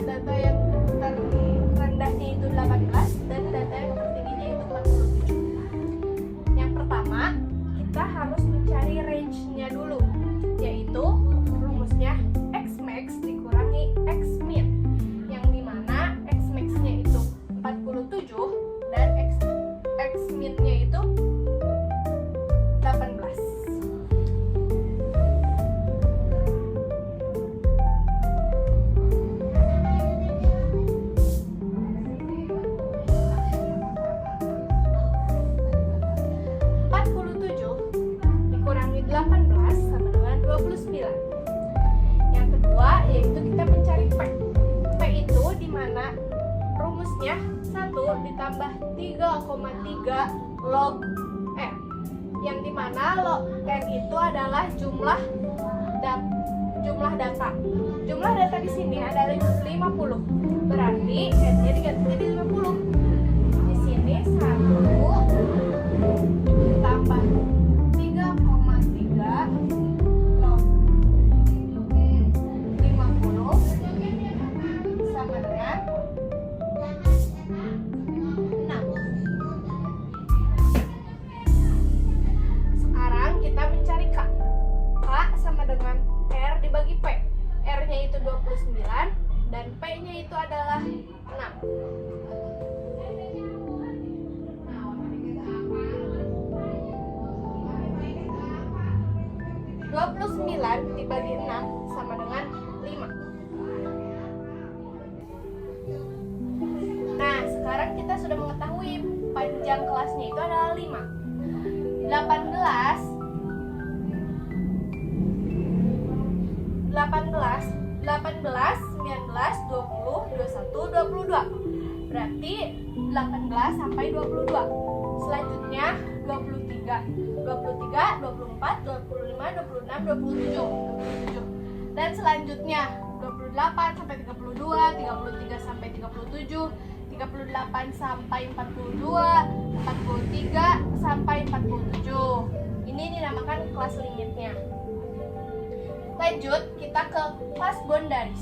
data yang terendahnya itu 18 dan data yang tertingginya itu 47. Yang pertama, kita harus mencari range-nya dulu, yaitu rumusnya X max dikurangi X min, yang dimana X max-nya itu 47 dan X min-nya itu 18. Dikurangi 18 sama dengan 29. Yang kedua yaitu kita mencari P. P itu dimana rumusnya 1 ditambah 3,3 log R, yang dimana log R itu adalah jumlah data. Jumlah data di sini adalah 50. Berarti N-nya diganti jadi 50. Di sini 1 ditambah 3,3 log 50 sama dengan 6. Sekarang kita mencari K. K sama dengan R dibagi P. R-nya itu 29 dan P-nya itu adalah 6. 29 dibagi 6 sama dengan 5. Nah, sekarang kita sudah mengetahui panjang kelasnya itu adalah 5. 18, 19, 20, 21, 22. Berarti 18 sampai 22. Selanjutnya 23, 24, 25, 26, 27. Dan selanjutnya 28 sampai 32, 33 sampai 37, 38 sampai 42, 43 sampai 47. Ini dinamakan kelas limitnya. Lanjut, kita ke kelas boundaries.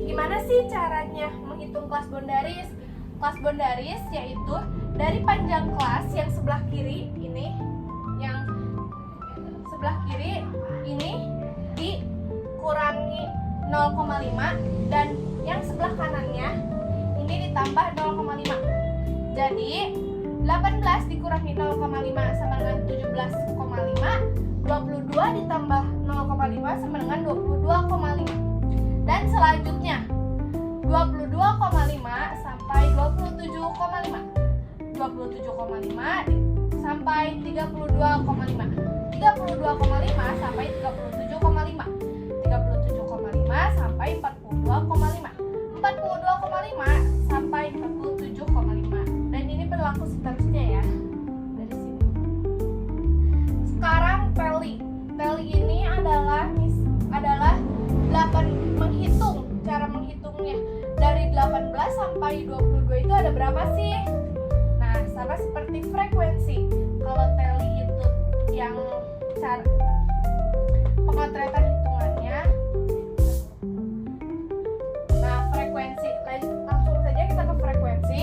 Gimana sih caranya menghitung kelas boundaries? Kelas boundaries yaitu dari panjang kelas yang sebelah kiri ini, yang sebelah kiri ini dikurangi 0,5 dan yang sebelah kanannya ini ditambah 0,5. Jadi 18 dikurangi 0,5 sama dengan 17,5. 22 ditambah 0,5 sama dengan 22,5. Dan selanjutnya 22,5 sampai 27,5. 27,5 sampai 32,5. 32,5 sampai 37,5. 37,5 sampai 42,5. 42,5 sampai 47,5. Dan ini berlaku seterusnya ya. Dari sini. Sekarang tally. Tally ini adalah 8 menghitung. Cara menghitungnya dari 18 sampai 22 itu ada berapa sih? Nah, sama seperti frekuensi. Kalau tally itu yang cara pemotretan hitungannya. Nah, frekuensi, langsung saja kita ke frekuensi.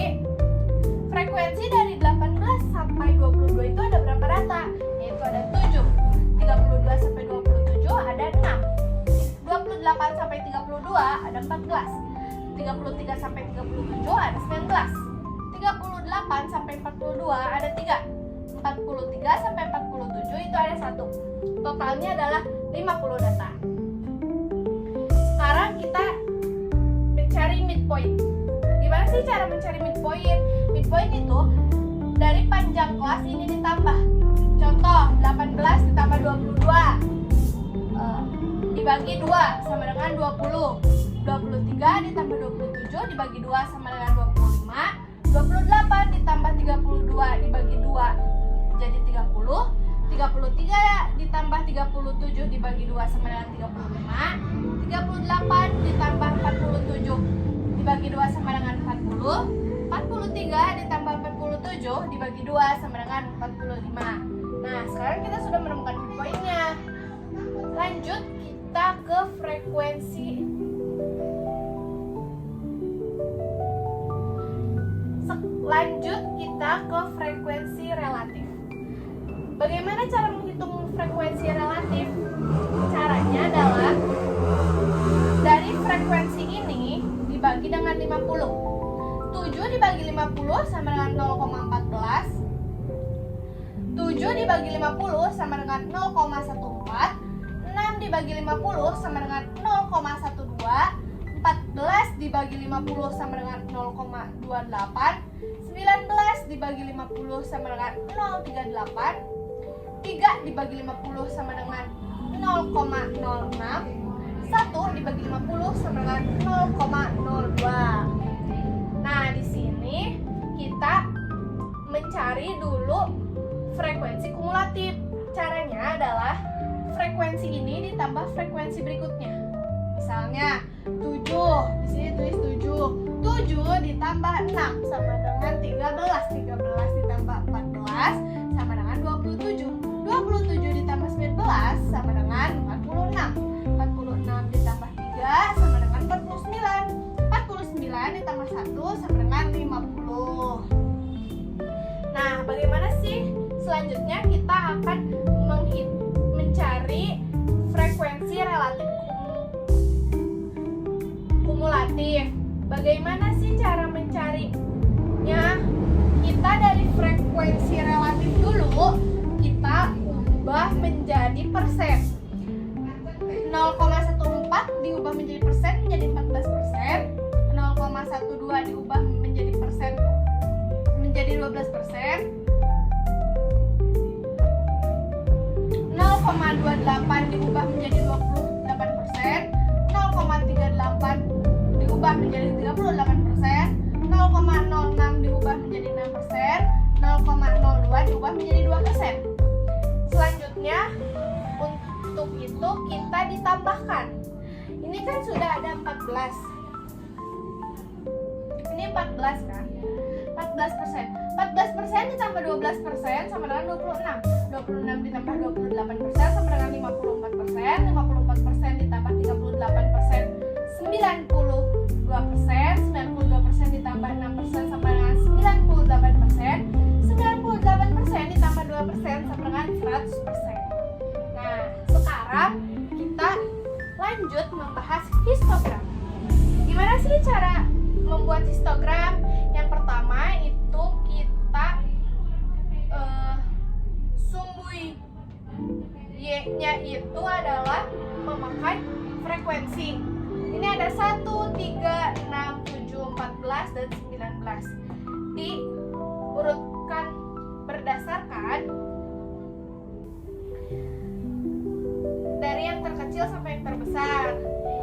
Frekuensi dari 18 sampai 22 itu ada berapa data? Yaitu ada 7. 32 sampai 27 ada 6. 28 sampai 32 ada 14. 33 sampai 37 ada 19. 38 sampai 42 ada 3. 43 sampai 47 itu ada 1. Totalnya adalah 50 data. Sekarang kita mencari midpoint. Gimana sih cara mencari midpoint? Midpoint itu dari panjang kelas ini ditambah. Contoh 18 ditambah 22 dibagi 2 sama dengan 20. 23 ditambah 27 dibagi 2 sama dengan 25. 28 ditambah 32 dibagi 2 jadi 30. 33 ditambah 37 dibagi 2 sama dengan 35. 38 ditambah 47 dibagi 2 sama dengan 40. 43 ditambah 47 dibagi 2 sama dengan 45. Nah, sekarang kita sudah menemukan midpoint-nya. Lanjut kita ke frekuensi. Lanjut kita ke frekuensi relatif. Bagaimana cara menghitung frekuensi relatif? Caranya adalah dari frekuensi ini dibagi dengan 50. 7 dibagi 50 sama dengan 0,14. 7 dibagi 50 sama dengan 0,14. 6 dibagi 50 sama dengan 0,12. 14 dibagi 50 sama dengan 0,28. 19 dibagi 50 sama dengan 0,38. 3 dibagi 50 sama dengan 0,06. 1 dibagi 50 sama dengan 0,02. Nah, di sini kita mencari dulu frekuensi kumulatif. Caranya adalah frekuensi ini ditambah frekuensi berikutnya. Misalnya 7, di sini tulis 7. 7 ditambah 6 sama dengan 13. 13 ditambah 14 sama dengan 27. 27 ditambah 19 sama dengan 46. 46 ditambah 3 sama dengan 49. 49 ditambah 1 sama dengan 50. Nah, bagaimana sih? Selanjutnya kita akan mencari frekuensi relatif kumulatif. Bagaimana sih cara mencarinya? Kita dari frekuensi relatif dulu, kita ubah menjadi persen. 0,14 diubah menjadi persen menjadi 14%. 0,12 diubah menjadi persen menjadi 12%. 0,28 diubah menjadi 28%. 0,38 diubah menjadi 38%. 0,06 diubah menjadi 6%. 0,02 diubah menjadi 2%. Selanjutnya untuk itu kita ditambahkan. Ini kan sudah ada 14. Ini 14 kan? 14%. 14% ditambah 12% sama dengan 26. 26 ditambah 28% sama dengan 54%. 54% ditambah 38% 92%. 92% ditambah 6% sama dengan 98%. 98% ditambah 2% sama dengan 100%. Nah, sekarang kita lanjut membahas histogram. Gimana sih cara membuat histogram? Yang pertama itu kita sumbui Y-nya itu adalah memakai frekuensi. Ini ada 1, 3, 6, 7, 14, dan 19. Diurutkan berdasarkan dari yang terkecil sampai yang terbesar.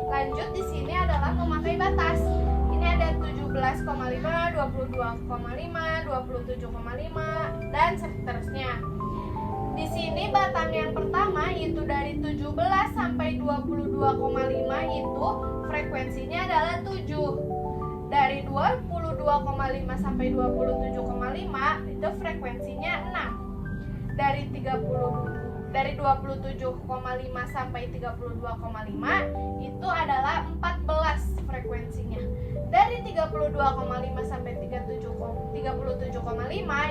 Lanjut di sini adalah memakai batas. Ini ada 17,5, 22,5, 27,5 dan seterusnya. Di sini batang yang pertama itu dari 17 sampai 22,5 itu frekuensinya adalah 7. Dari 22,5 sampai 27,5 itu frekuensinya 6. Dari 27,5 sampai 32,5 itu adalah 14 frekuensinya. Dari 32,5 sampai 37,5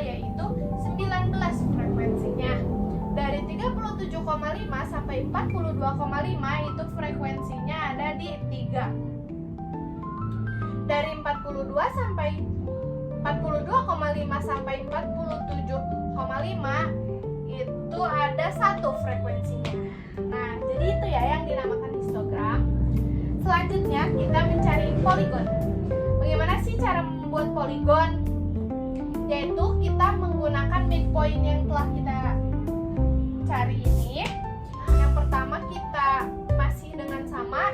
yaitu 19 frekuensinya. Dari 37,5 sampai 42,5 itu frekuensinya ada di 3. Dari 42,5 sampai 47,5 itu ada 1 frekuensinya. Nah, jadi itu ya yang dinamakan histogram. Selanjutnya kita mencari poligon. Bagaimana sih cara membuat poligon? Yaitu kita menggunakan midpoint yang telah kita cari ini. Yang pertama kita masih dengan sama,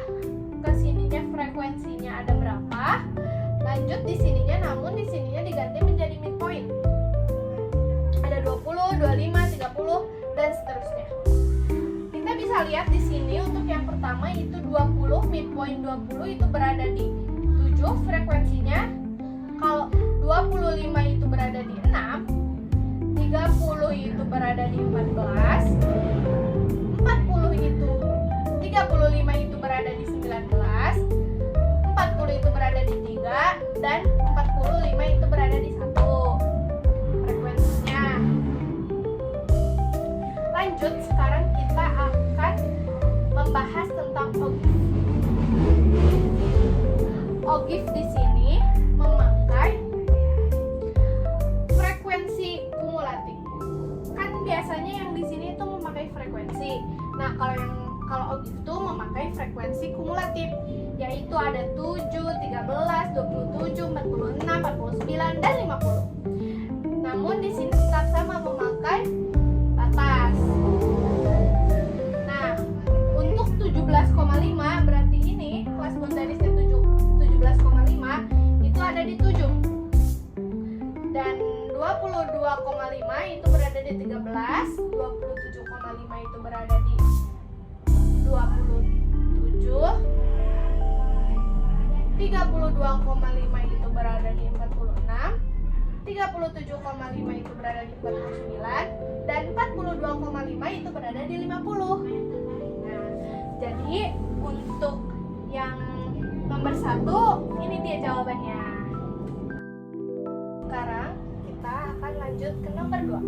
ke sininya frekuensinya ada berapa. Lanjut di sininya, namun di sininya diganti menjadi midpoint. Ada 20, 25, 30 dan seterusnya. Kita bisa lihat di sini untuk yang pertama itu 20, midpoint 20 itu berada di 7 frekuensinya. Kalau 25 itu berada di 6, 30 itu berada di 14, 35 itu berada di 19, 40 itu berada berada di 3 dan 45 itu berada di 1 frekuensinya. Lanjut, sekarang kita akan membahas tentang OGIF. OGIF di sini memakai frekuensi kumulatif. Kan biasanya yang di sini itu memakai frekuensi. Nah, kalau OGIF itu memakai frekuensi kumulatif, yaitu ada 7, 13, 27, 46, 49, dan 50. Namun di sini tetap sama memakai batas. Nah, untuk 17,5 berarti ini kelas bondarisnya 17,5 itu ada di 7. Dan 22,5 itu berada di 13, 27,5 itu berada di 27, 32,5 itu berada di 46, 37,5 itu berada di 49, dan 42,5 itu berada di 50. Nah, jadi untuk yang nomor 1 ini dia jawabannya. Sekarang kita akan lanjut ke nomor 2.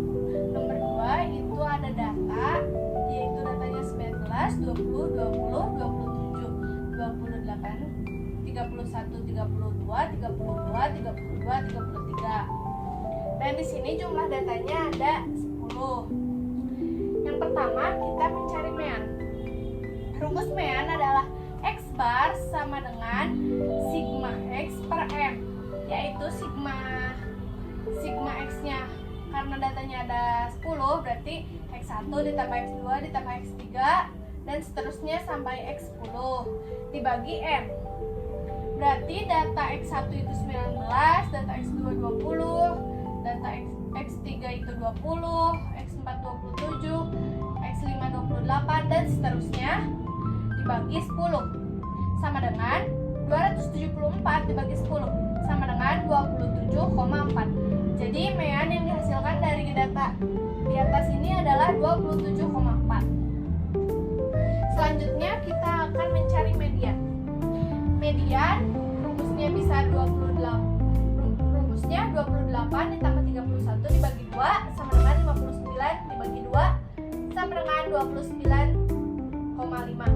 Nomor 2 itu ada data, yaitu datanya 19, 20, 20, 27, 28, 31, 32, 32, 32, 33. Dan di sini jumlah datanya ada 10. Yang pertama kita mencari mean. Rumus mean adalah X bar sama dengan sigma X per M, yaitu sigma X-nya karena datanya ada 10 berarti X1 ditambah X2 ditambah X3 dan seterusnya sampai X10 dibagi M. Berarti data X1 itu 19, data X2 20, data X3 itu 20, X4 27, X5 28 dan seterusnya dibagi 10 sama dengan 274 dibagi 10 sama dengan 27,4. Jadi mean yang dihasilkan dari data di atas ini adalah 27,4. Selanjutnya kita akan mencari median. Median rumusnya bisa 28 ditambah 31 dibagi 2 sama dengan 59 dibagi 2 sama dengan 29,5.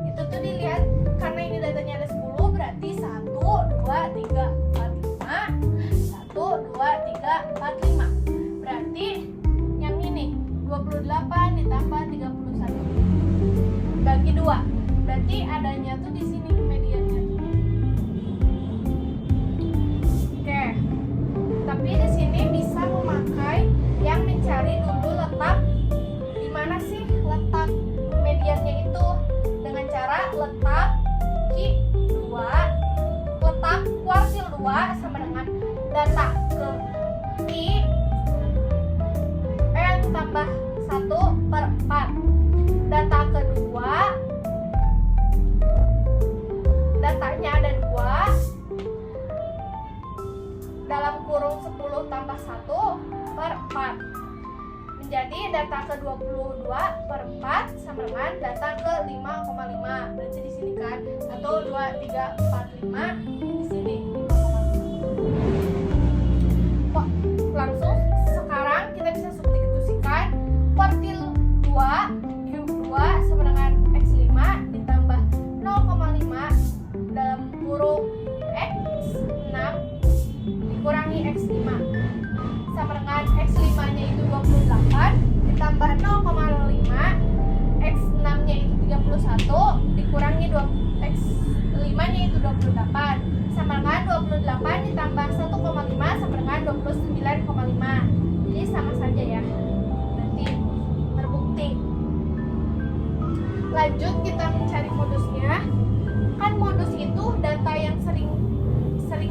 Itu tuh dilihat karena ini datanya ada 10 berarti 1, 2, 3, 4, 5 1, 2, 3, 4, 5. Berarti yang ini 28 ditambah 31 bagi 2. Berarti adanya tuh di sini mediannya. Oke. Tapi di sini bisa memakai yang mencari dulu letak di mana sih letak mediannya itu dengan cara letak Q2, letak kuartil 2 sama dengan data ke I N tambah 1/4. Data kedua datanya ada 2 dalam kurung 10 tambah 1/4 menjadi data ke 22/4 sama dengan data ke 5,5. Berarti di sini kan 1, 2, 3, 4, 5 di sini 5,5. Langsung sekarang kita bisa substitusikan kuartil 2 Q2 sama dengan X5 ditambah 0,5 dalam kurung X6 dikurangi X5 sama dengan X5 nya itu 28 ditambah 0,5 X6 nya itu 31 dikurangi X5 nya itu 28 sama dengan 28 ditambah 1,5 sama dengan 29,5. Jadi sama saja ya, nanti terbukti. Lanjut kita mencari modusnya. Kan modus itu data yang sering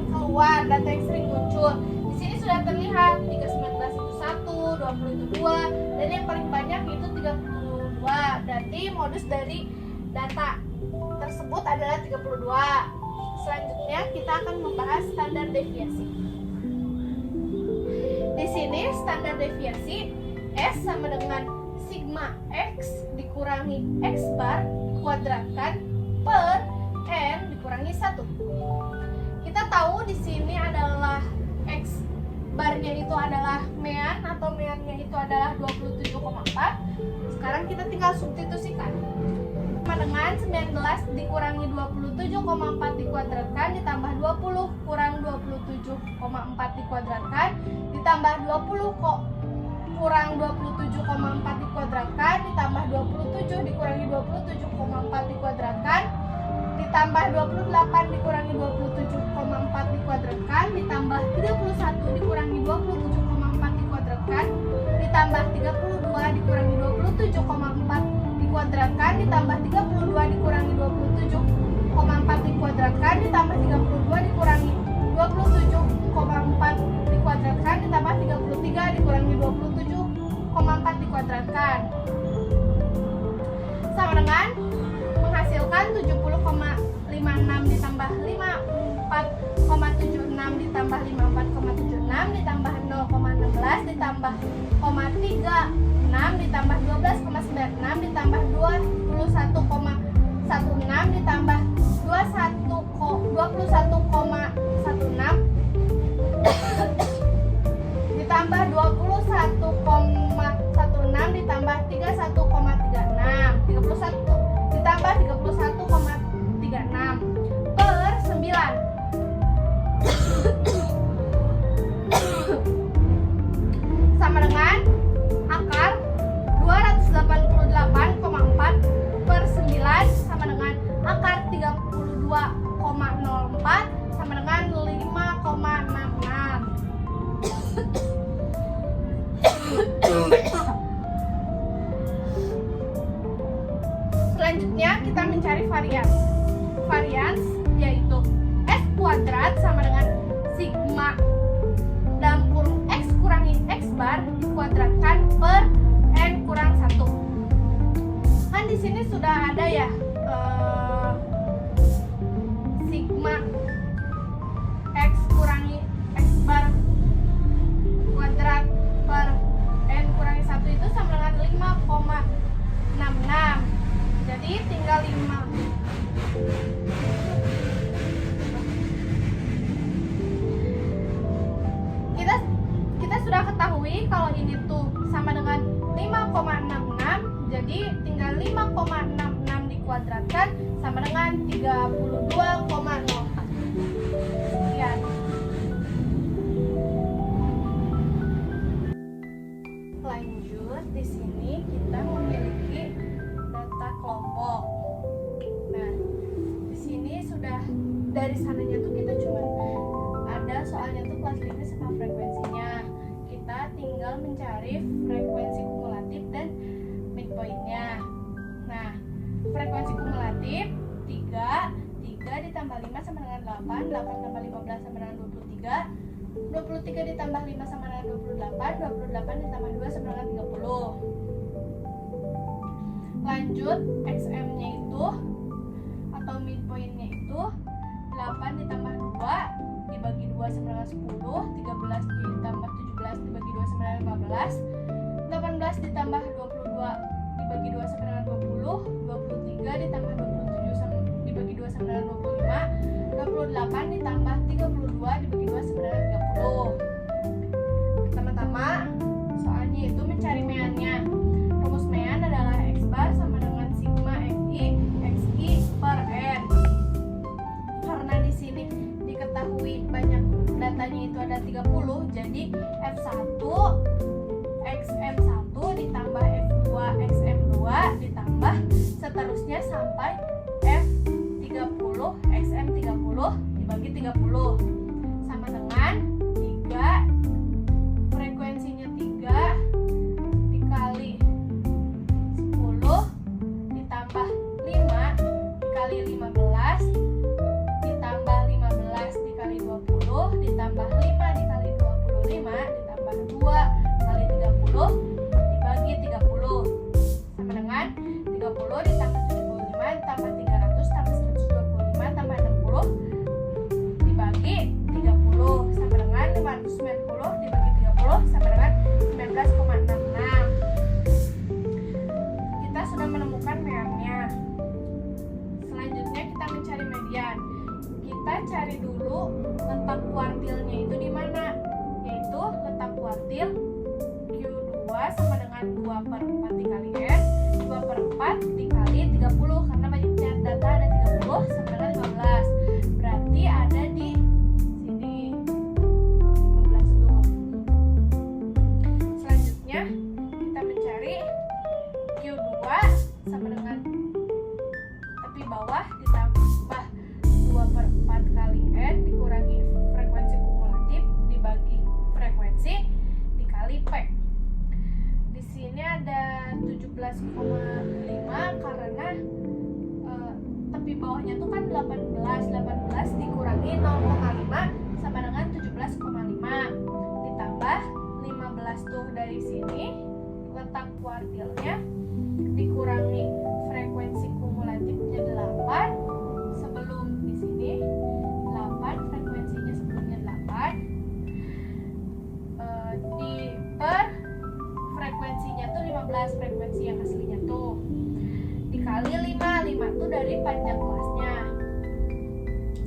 keluar, data yang sering muncul. Di sini sudah terlihat 319 itu 1, 20 itu 2, dan yang paling banyak itu 32. Berarti modus dari data tersebut adalah 32. Selanjutnya kita akan membahas standar deviasi. Di sini standar deviasi S sama dengan sigma X dikurangi X bar dikuadratkan per N dikurangi 1. tahu di sini adalah X barnya itu adalah mean atau meannya itu adalah 27,4. Sekarang kita tinggal substitusikan. Sama dengan 19 dikurangi 27,4 dikuadratkan ditambah 20 kurang 27,4 dikuadratkan ditambah 20 kurang 27,4 dikuadratkan ditambah 27 dikurangi 27,4 dikuadratkan ditambah 28 dikurangi 27,4 dikuadratkan ditambah 31 dikurangi 27,4 dikuadratkan ditambah 32 dikurangi 27,4 dikuadratkan ditambah 32 dikurangi 27,4 dikuadratkan ditambah 32 dikurangi 27,4 dikuadratkan ditambah 33 dikurangi 27,4 dikuadratkan sama dengan menghasilkan 70,56 ditambah 54,76 ditambah 54,76 ditambah 0,16 ditambah 0,36 ditambah 12,96 ditambah 21,16 ditambah 21,16 ditambah 21,16 ditambah 31,36 ditambah 31,36 per 9 sama dengan akar 288,4 per 9 sama dengan akar 32,04 sama dengan 5,66. Selanjutnya kita mencari varians. Varians yaitu S kuadrat sama dengan sigma dalam kurung X kurangi X bar dikuadratkan per N kurang 1. Kan di sini sudah ada ya sigma X kurangi X bar kuadrat per N kurangi 1 itu sama dengan 5,66. Jadi tinggal 5. Kita sudah ketahui kalau ini tuh sama dengan 5,66. Jadi tinggal 5,66 dikuadratkan sama dengan 32,04. Sekian. Lanjut, di sini kita memiliki data kelompok. Nah, di sini sudah dari sananya tuh kita cuma ada soalnya tuh kelas limit sama frekuensinya. Kita tinggal mencari frekuensi kumulatif dan midpointnya. Nah, frekuensi kumulatif 3 ditambah 5 sama dengan 8 tambah 15 sama dengan 23 ditambah 5 sama dengan 28 ditambah 2 sama dengan 30. Lanjut, XM-nya itu atau midpoint-nya itu 8 ditambah 2 dibagi 2 sama dengan 10, 13 ditambah 17 dibagi 2 sama dengan 15, 18 ditambah 22 dibagi 2 sama dengan 20, 23 ditambah 27 dibagi 2 sama dengan 25, 28 ditambah 32 dibagi 2 sama dengan 30. Pertama-tama soalnya itu mencari meannya. Rumus mean adalah X bar sama dengan sigma XI per N. Karena di sini diketahui banyak datanya itu ada 30, jadi F1 XM1 ditambah F2 XM2 ditambah seterusnya sampai F30 XM30 dibagi 30 sama dengan 3 frekuensinya 3 dikali 10 ditambah 5 dikali 15 ditambah 15 dikali 20 ditambah 5 dikali 25 ditambah 2 kali 30 dibagi 30 sama dengan 30 ditambah 75 ditambah 300 tambah 125 tambah 60 dibagi 30 sama dengan 590 dibagi 30 sama dengan 19,66. Kita sudah menemukan meannya. Selanjutnya kita mencari median. kita cari dulu letak kuartilnya itu di mana, yaitu letak kuartil Q2 sama dengan 2/4 dikali N, 2/4 dikali 30, karena banyaknya data ada 30 sama dengan 15, berarti ada di sini 15 tuh. Selanjutnya kita mencari Q2 sama dengan tepi bawah ditambah 2/4 kali N dikurangi frekuensi kumulatif dibagi frekuensi dikali P. Di sini ada 17,5 karena tepi bawahnya tuh kan 18 dikurangi 0,5 sama dengan 17,5 ditambah 15 tuh dari sini letak kuartilnya dikurangi frekuensi kumulatifnya 8 sebelum di sini 8 frekuensinya sebelumnya 8 di per frekuensinya tuh 15 frekuensi yang aslinya tuh dikali 5 tuh dari panjang kelasnya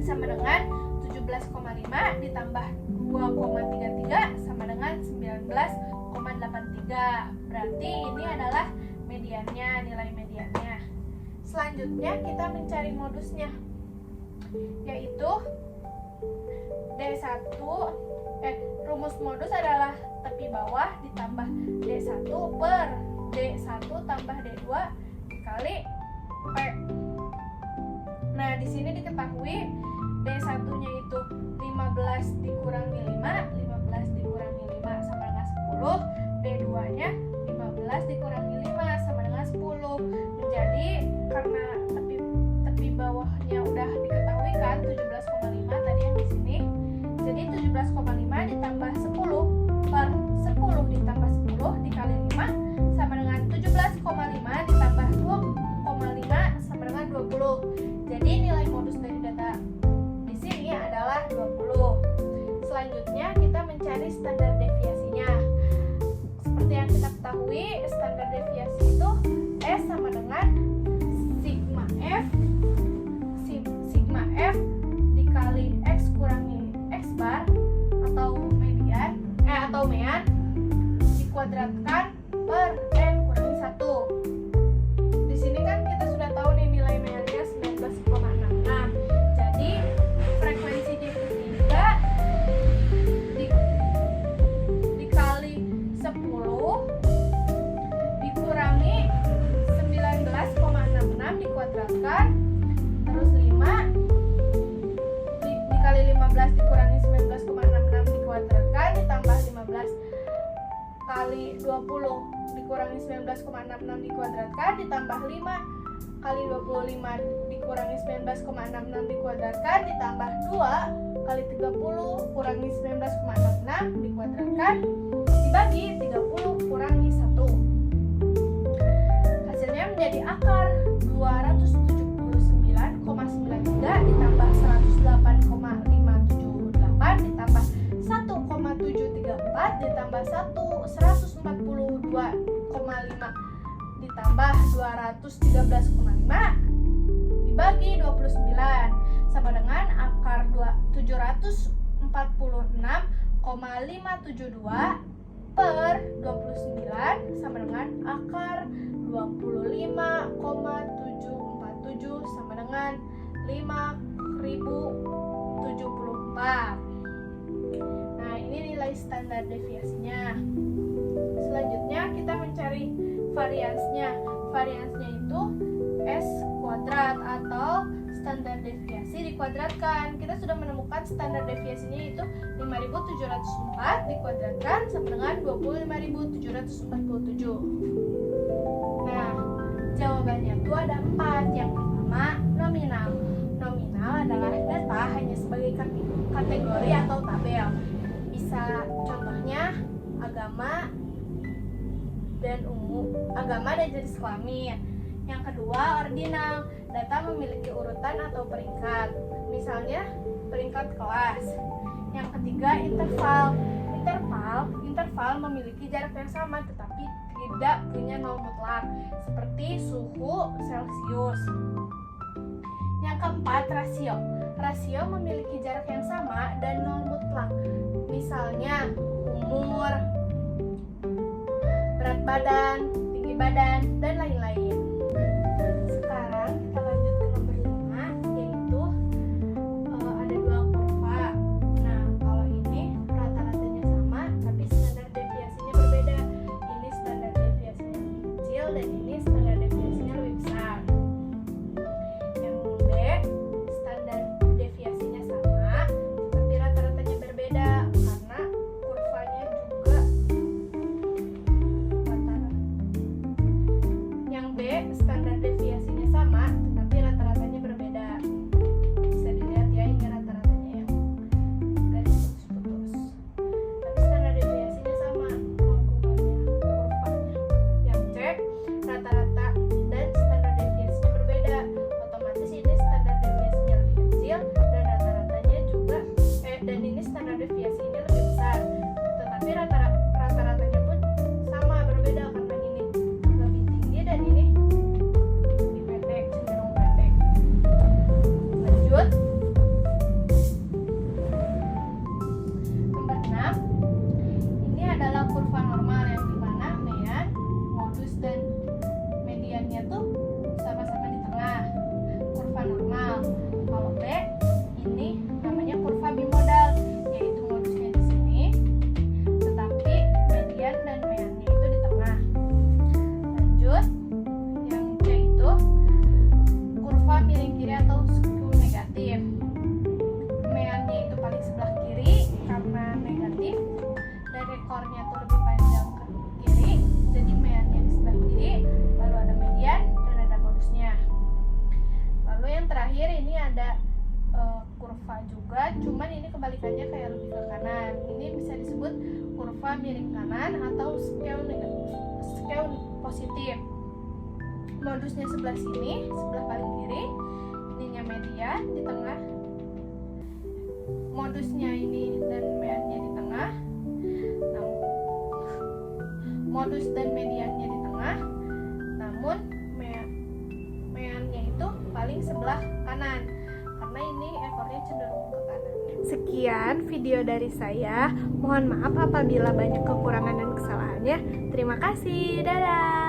sama dengan 17,5 ditambah 2,33 sama dengan 19,83, berarti ini adalah mediannya, nilai mediannya. Selanjutnya kita mencari modusnya, yaitu D1 rumus modus adalah tepi bawah ditambah D1 per D1 tambah D2 dikali P. Nah, di sini diketahui D1-nya itu 15 dikurangi 5, 15 dikurangi 5 sama dengan 10, D2-nya 15 dikurangi 5 sama dengan 10. Menjadi karena tepi bawahnya udah diketahui kan 17,5 tadi yang di sini. Jadi 17,5 ditambah 10 per 10 ditambah 10 dikali 5 sama dengan 17,5 ditambah 2,5 sama dengan 20. Jadi nilai modus dari data di sini adalah 20. Selanjutnya kita mencari standar deviasinya. Seperti yang kita ketahui, standar deviasi itu S sama dengan sigma F dikali X kurangi X bar atau median atau mean dikuadratkan per N kurangi 1. Di sini kan kita sudah tahu nih nilai meannya 19,66. Jadi frekuensi D3 dikali 10 dikurangi 19,66 dikuadratkan terus 5 dikali 15 dikurangi 19,66 dikuadratkan ditambah 15 kali 20 dikurangi 19,66 dikuadratkan ditambah 5 kali 25 dikurangi 19,66 dikuadratkan ditambah 2 kali 30 kurangi 19,66 dikuadratkan dibagi 30 kurangi 1. Hasilnya menjadi akar 279,93 ditambah 108,578 ditambah 1,734 ditambah 142,5 ditambah 213,5 dibagi 29 sama dengan akar 746,572 per 29 sama dengan akar 25,747 sama dengan 5.074. Nah, ini nilai standar deviasinya. Selanjutnya kita mencari variansnya. Variansnya itu S kuadrat atau standar deviasi dikuadratkan. Kita sudah menemukan standar deviasinya itu 5.704 dikuadratkan sama dengan 25.747. Nah, jawabannya itu ada 4. Yang pertama, nominal. Nominal adalah data hanya sebagai kategori atau tabel. Bisa contohnya agama dan jenis kelamin. Yang kedua, ordinal, data memiliki urutan atau peringkat, misalnya peringkat kelas. Yang ketiga, interval. Interval memiliki jarak yang sama tetapi tidak punya nol mutlak, seperti suhu Celcius. Yang keempat, rasio. rasio memiliki jarak yang sama dan nol mutlak. Misalnya umur, berat badan, tinggi badan, dan lain-lain. Sekarang kita lanjut ke nomor 5, yaitu ada 2 kurva. Nah, kalau ini rata-ratanya sama, tapi standar deviasinya berbeda. Ini standar deviasinya lebih kecil dan ini standar deviasinya lebih besar. Yang B, standar deviasinya sama, tapi rata-ratanya berbeda karena kurvanya juga rata-rata. Yang B, standar deviasinya sama, tetapi rata-ratanya berbeda. Bisa dilihat ya, ini rata-ratanya yang garis putus-putus. Tapi standar deviasinya sama, kurvanya. Yang C, rata-rata dan standar deviasinya berbeda. Otomatis ini standar deviasinya lebih kecil dan rata-ratanya juga dan ini standar deviasinya lebih besar. Tetapi rata-ratanya pun sama, berbeda karena ini lebih tinggi dan ini lebih pendek, cenderung pendek. Lanjut. Nomor 6. Ini adalah kurva normal yang dimana mean, modus, dan mediannya tuh sama-sama di tengah. Kurva normal. Kalau B, ini namanya kurva bimodal, yaitu modusnya di sini, tetapi median dan meannya itu di tengah. Lanjut, yang C itu kurva miring kiri atau skew negatif. Meannya itu paling sebelah kiri karena negatif, dan ekornya tuh lebih panjang ke kiri, jadi meannya di sebelah kiri, lalu ada median dan ada modusnya. Lalu yang terakhir ini ada kurva juga, cuman ini kebalikannya kayak lebih ke kanan. Ini bisa disebut kurva miring kanan atau skew positif. Modusnya sebelah sini, sebelah paling kiri. Ininya median di tengah. Modusnya ini dan meannya di tengah. Modus dan mediannya di tengah. Namun meannya itu paling sebelah kanan. Karena ini ekornya cenderung ke kanan. Sekian video dari saya. Mohon maaf apabila banyak kekurangan dan kesalahannya. Terima kasih. Dadah.